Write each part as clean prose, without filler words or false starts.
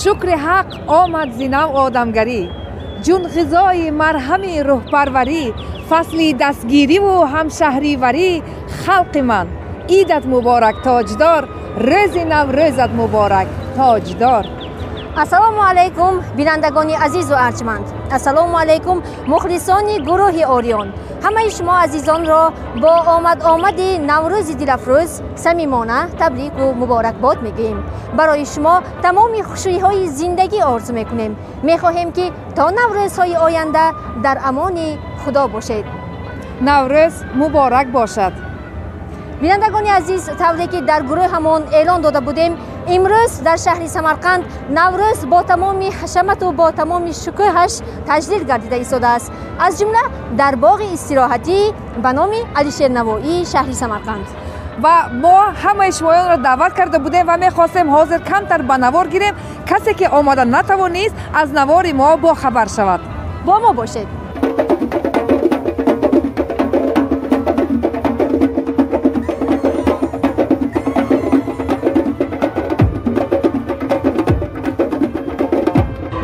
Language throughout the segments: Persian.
شکر حق آمد زینو آدمگری، جون غذای مرهم روح پروری، فصلی دستگیری و همشهریوری. خلق من عیدت مبارک تاجدار، روز نوروزت مبارک تاجدار. السلام علیکم بینندگان عزیز و ارجمند. السلام علیکم مخلصان گروه اوریون. همه شما عزیزان را با آمد نوروز دلافروز صمیمانه تبریک و مبارکباد میگیم. برای شما تمام خوشی‌های زندگی آرزو میکنیم. میخواهیم که تا نوروزهای آینده در امان خدا باشید. نوروز مبارک باشد. بینندگان عزیز، طوری که در گروه همون اعلان داده بودیم، امروز در شهر سمرقند نوروز با تمام حشمت و با تمام شکوهش تجلیل گردیده ایستاده است، از جمله در باغ استراحتی به نام علیشیر نوایی شهر سمرقند. و ما همه شمایان را دعوت کرده بودیم و میخواستیم حاضر کمتر به نوار گیریم. کسی که آماده نتوانست از نوار ما با خبر شود. با ما باشید.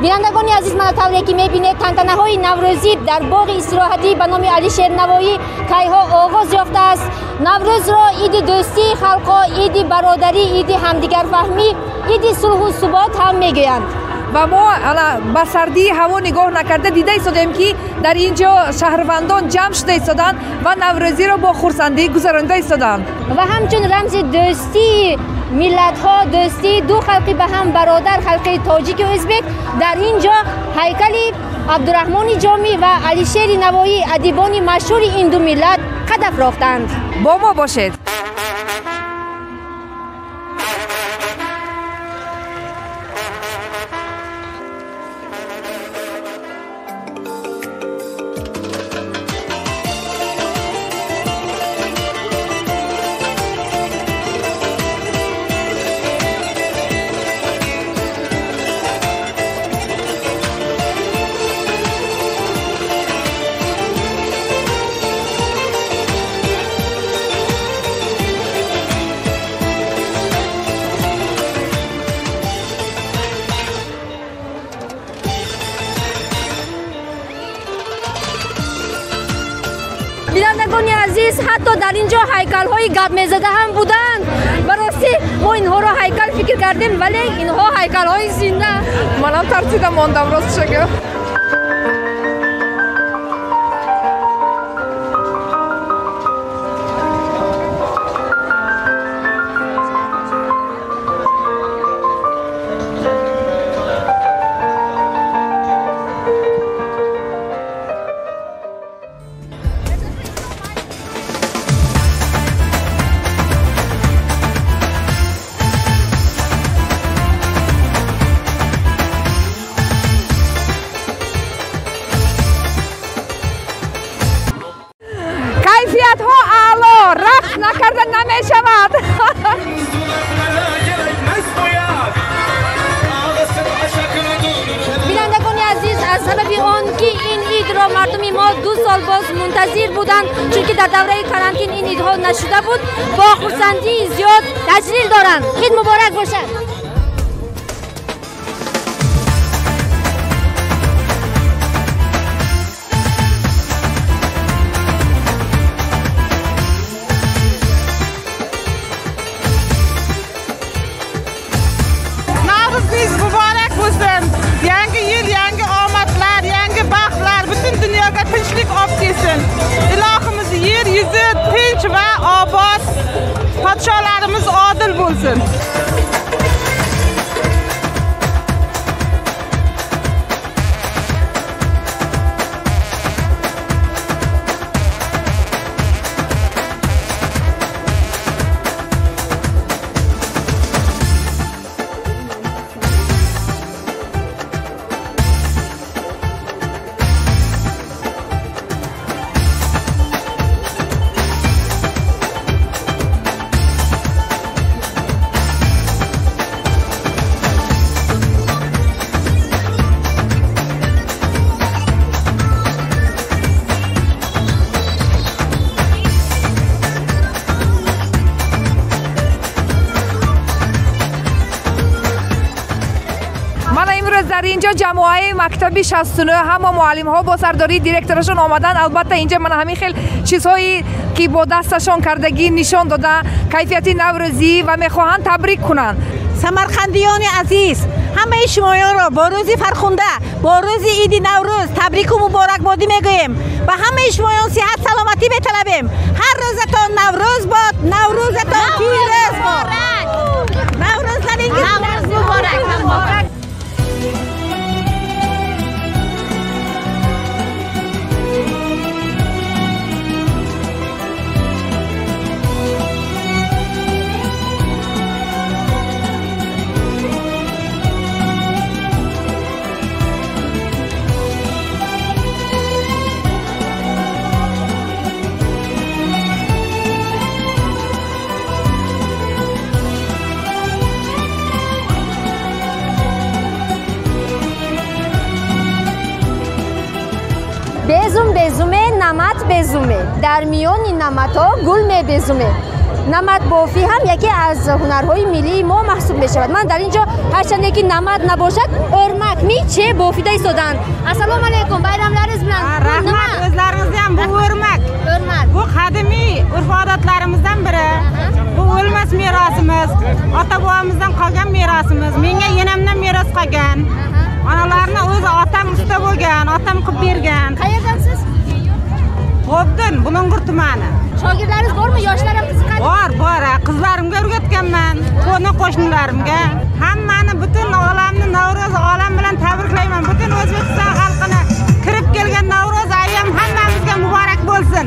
بینندگان عزیز، من طوری که میبینید تنتنه های نوروزی در باغ استراحتی به نام علیشیر نوایی کیها آغاز یافته است. نوروز را عید دوستی خلقا، عید برادری، عید همدیگر فهمی، عید صلح و ثبات هم میگویند. و ما به سردی هوا نگاه نکرده دیده ایستادیم که در اینجا شهروندان جمع شده ایستادند و نوروزی را با خرسندی گذرانده ایستادند. و همچون رمز دوستی ملت ها، دوستی دو خلقی به هم برادر، خلق تاجیک و ازبک، در اینجا هیکل عبدالرحمن جامی و علیشیر نوایی ادیبان مشهور این دو ملت قد افراختند. با ما باشید. بینندگان عزیز، حتی در اینجا هیکل های گپ میزده هم بودند. براستی ما اینها را هیکل فکر کردیم ولی اینها هیکل های زنده. منم ترسیدم ماندم راست شگه. کیفیت ها اعلا، رقص نکردن نمی شود. بینندگان عزیز، از سبب آن که این عید را مردم ما 2 سال باز منتظر بودند، چون که در دوره کرانتین این عیدها نشده بود، با خرسندی زیاد تجلیل دارند. عید مبارک باشد. Yangi yil, yangi omadlar, yangi baxtlar butun dunyoga tinchlik olib kelsin. Ilohimiz yer yuzi tinch va obod, podsholarimiz odil bo'lsin. اینجا جمعیت مکتبی 69 همه معلم ها با سرداری دیرکتورشون آمدن. البته اینجا من همین خیلی چیزهایی که با دستشون کردگی نشان داده کیفیتی نوروزی و میخواهند تبریک کنند. سمرقندیان عزیز، همه شمایان را با روزی فرخنده، با روزی عید نوروز تبریک و مبارکبادی میگوییم و همه شمایان صحت سلامتی میطلبیم. هر روزتان نوروز باد، نوروزتان پیروز باد. نوروز مبارک. بزوم بزومه نمت بزومه، در میان نمت‌ها گل می بزومه. نمت بافی هم یکی از هنرهای ملی ما محسوب می شود. من در اینجا هرچند که نمت نباشد örmek می چه بافیده ایستادن. السلام علیکم، bayramlarınız bilan. Rahmat, o'zlaringizga ham bu o'rmak. Bu qadimiy urf-odatlarimizdan biri. Bu o'lmas merosimiz, ota-bobomizdan qolgan merosimiz. Menga yenamdan meros qolgan. Onalarni o'zi otam usta bo'lgan, otam qilib bergan. Qayerdansiz? G'obdin, Bulung'ur tumani. Shogirdlaringiz bormi? Yoshlar ham qiziqadi. Bor, qizlarimga o'rgatganman, qo'shnilarimga. Hammani butun olamni Navro'z olam bilan tabriklayman. Butun O'zbekiston xalqini kirib kelgan Navro'z ayam hammamizga muborak bo'lsin.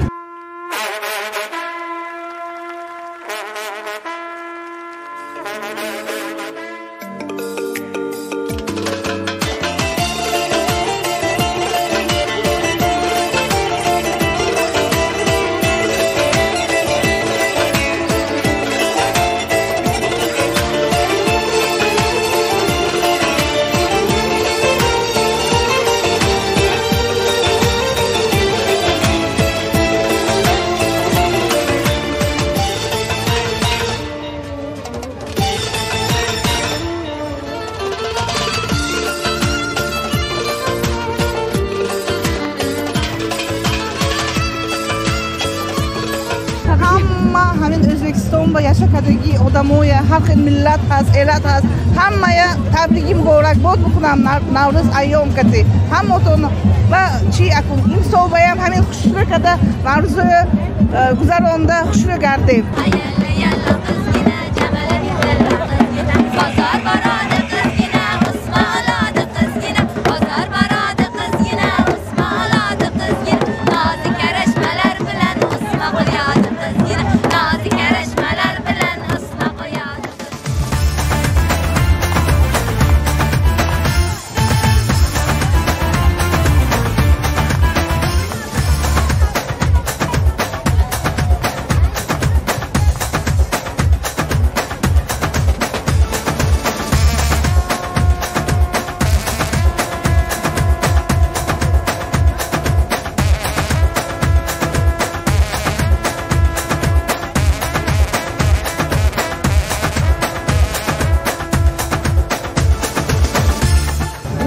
همین O'zbekiston و yashakadagi odamlar har xil millat hast, elat hast, hammaga tabriki muborakbod بکنم نوروز ایام کتی همتون و چی اکن این صوبه هم همین خوشبه کده نوروز گذرانده خوشبه گردیم.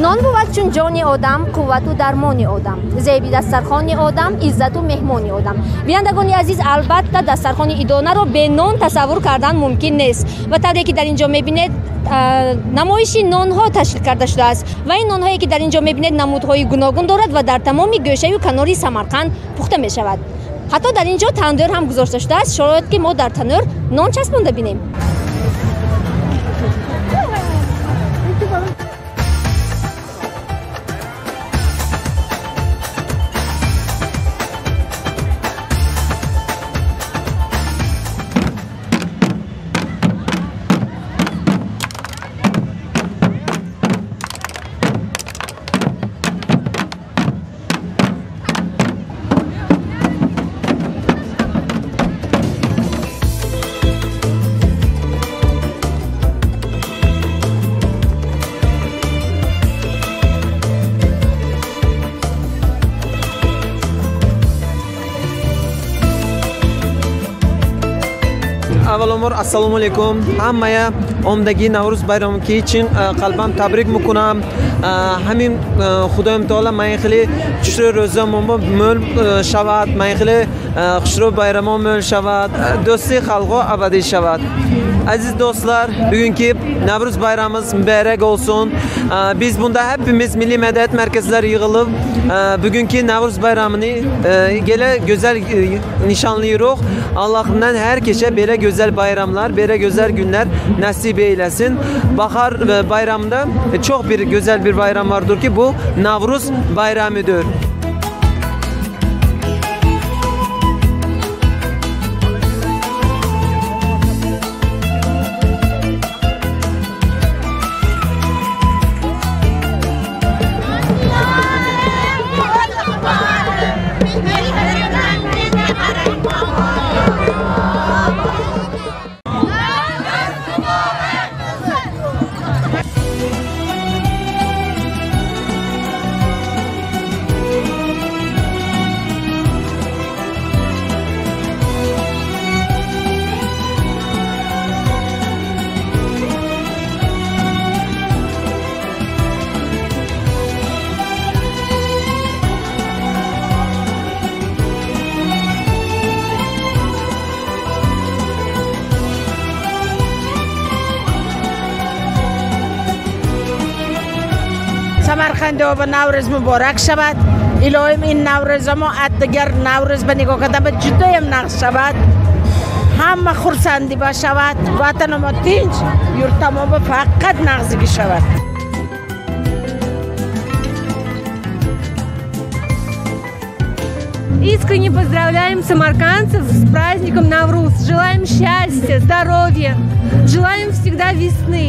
نان بود چون جانی آدم، قوت و درمانی آدم، زیبی دسترخوانی آدم، عزت و مهمانی آدم. بینندگان عزیز، البته دسترخوان ایدانه را به نان تصور کردن ممکن نیست و طوری که در اینجا میبینید نمایشی نان ها تشکیل کرده شده است و این نان هایی که در اینجا میبینید نمودهای گوناگون دارد و در تمام گوشه و کناری سمرقند پخته می شود. حتی در اینجا تندور هم گذاشته شده است، شاید که ما در تنور نان چسبانده بینیم. avvalomor assalomu alaykum. Hammaga omdagi Navruz bayrami için qalbam tabrik mikunam. Hamim Xudoyim taolo mayxili chushro ro'za mo'l shavad, mayxili xushro bayramo mo'l shavad, do'sti xalqo abadiy shavad. Aziz dostlar, bugünkü Navruz bayramımız mübarek olsun. Biz bunda hepimiz Milli Medeniyet Merkezleri yığılıp bugünkü Navruz bayramını gele güzel nişanlıyoruz. Allah'ından herkese böyle güzel bayramlar, böyle güzel günler nasip eylesin. Bahar bayramında çok bir güzel bir bayram vardır ki bu Navruz bayramıdır. سمرقند و نوروز مبارک شود. الهیم این نوروز ما دیگر نوروز به نگاه کردن به جدایم نقش شود. همه خرسندی با شود. وطن ما تینج یورت ما فقط نغزگی شود. Искренне поздравляем самаркандцев с праздником Навруз. Желаем счастья, здоровья. Желаем всегда весны.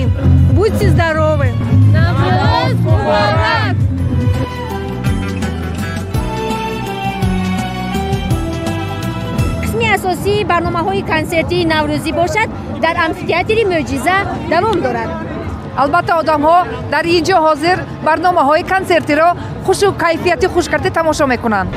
Будьте здоровы. Навруз мубарак! قسمی اساسی برنامه‌های کنسرتی نوروزی باشد در امفی‌تئاتر معجزه دوام دارد. البته آدم‌ها در اینجا حاضر برنامه‌های کنسرتی را خوش و کیفیتی خوش کرده تماشا می‌کنند.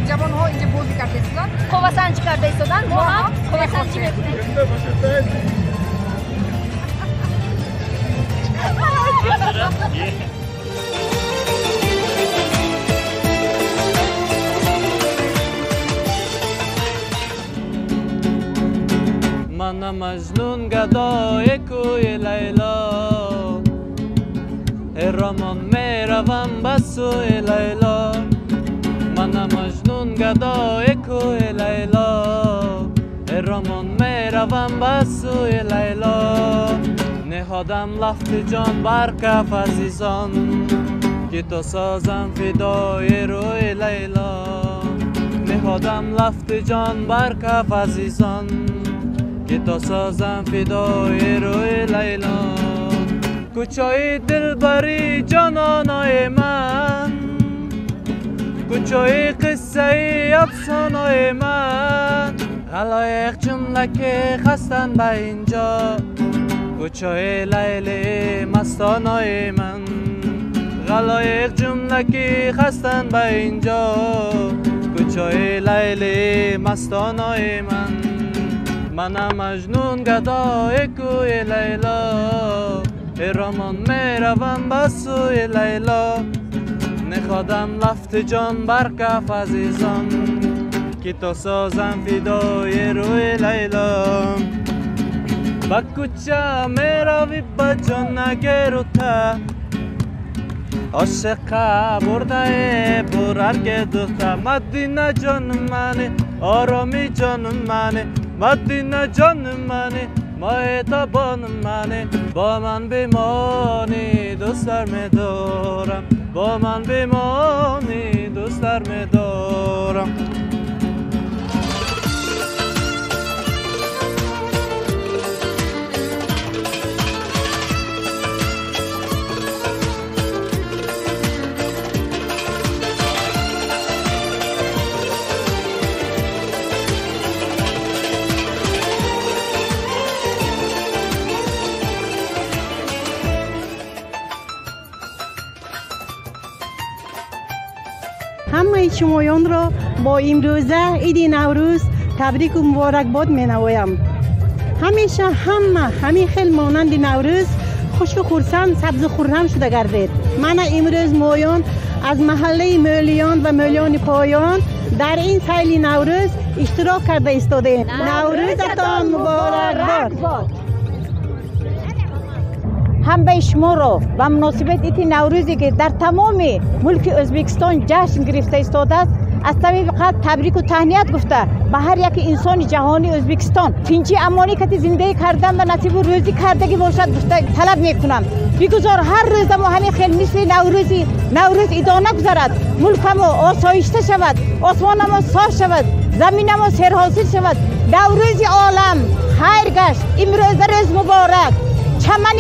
جوان‌ها اینجا بازی کرده ایستادن. قواسنجی کرده ایستادن. ما هم قواسنجی می‌کنیم. من مجنون گدای کوی لیلا هرمان میروم به سوی لیلا من مجنون گدای کوی لیلا هرمان میروم به سوی لیلا نهادم لفت جان بر کف عزیزان که تو سازم فدای روی لیلا نهادم لفت جان بر کف عزیزان که تو سازم فدای روی لیلا کوچای دلبری جانانای من کوچای قصه افسانه‌ی من خلایق جمله که خستن به اینجا کوچای لیلی مستانه‌ی من خلایق جمله که خستن به اینجا کوچای لیلی مستانه‌ی من مجنون گدای کوی لیلا هرمان میروم به سوی لیلا نخوادم لفت جان بر کف عزیزان که تو سازم فدای روی لیلا با کوچه میروی با جان نگیروته عاشقه برده بررگ دوسته مدینه جان منه آرامی جان منه مدینه جان منه مایتابان منه با من بمانی دوستر میدارم با من بمان همه شمایان را با امروزه عید نوروز تبریک و مبارکباد می‌نمایم. همیشه همین خیلی مانند نوروز خوش و خرسند سبز و خرم شده گردید. من امروز مایان از محله میلیان و میلیان پایان در این سیل نوروز اشتراک کرده ایستاده. نوروزتان مبارک باد. هم به شما را و مناسبت ایتی نوروزی که در تمام ملک ازبکستان جشن گرفته ایستاده است، از طریق قد تبریک و تهنیت گفته به هر یک انسان جهانی ازبکستان تینچی امانی که زندگی کردن و نصیب و روزی کردگی باشد گفته طلب میکنم. بگذار هر روز ما همین خیلی مثل نوروز ادامه گذارد، ملک ما آسایشته شود، آسمان ما صاف شود، زمین ما سرحاصل شود. نوروز عالم خیر گشت، امروز روز مبارک. چمن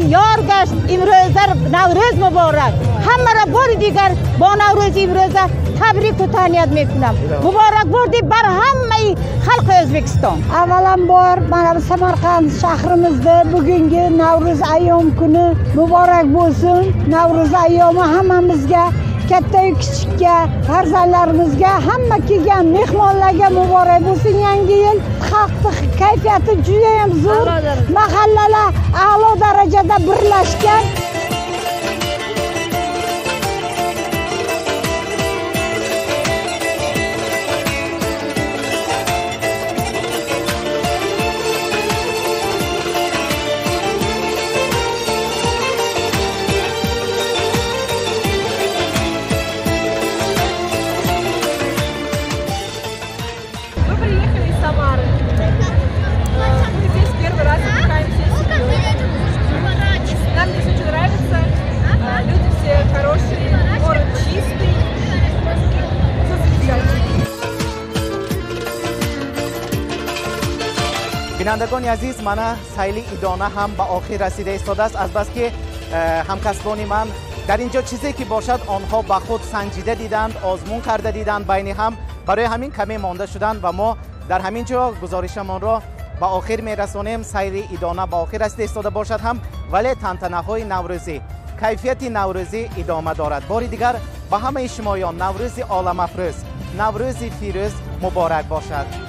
یار گشت، امروز نوروز مبارک. همه را بار دیگر با نوروز امروز تبریک و تهنیت میکنم. مبارک بادی بر همه خلق ازبکستان. اولا بار من سمرقند شهرمizde bugungi نوروز ایام kuni muborak bo'lsin. Navro'z ayyomi hammamizga, katta kichikka, farzandlarimizga, hamma kelgan mehmonlarga muborak bo'lsin. Yangi yil xalqning kayfiyati juda ham zo'r. Mahallalar a'lo darajada birlashgan. بینندگان عزیز، من سیل ادانه هم به آخر رسیده ایستاده است. از بس که همکسبان من در اینجا چیزی که باشد آنها به خود سنجیده دیدند، آزمون کرده دیدند، بین هم برای همین کمی مانده شدند و ما در همین جا گزارشمان را به آخر میرسانیم. سیل ادانه به آخر رسیده ایستاده باشد هم، ولی تنتنه های نوروزی، کیفیت نوروزی ادامه دارد. باری دیگر به همه شمایان نوروز عالم افروز، نوروز فیروز مبارک باشد.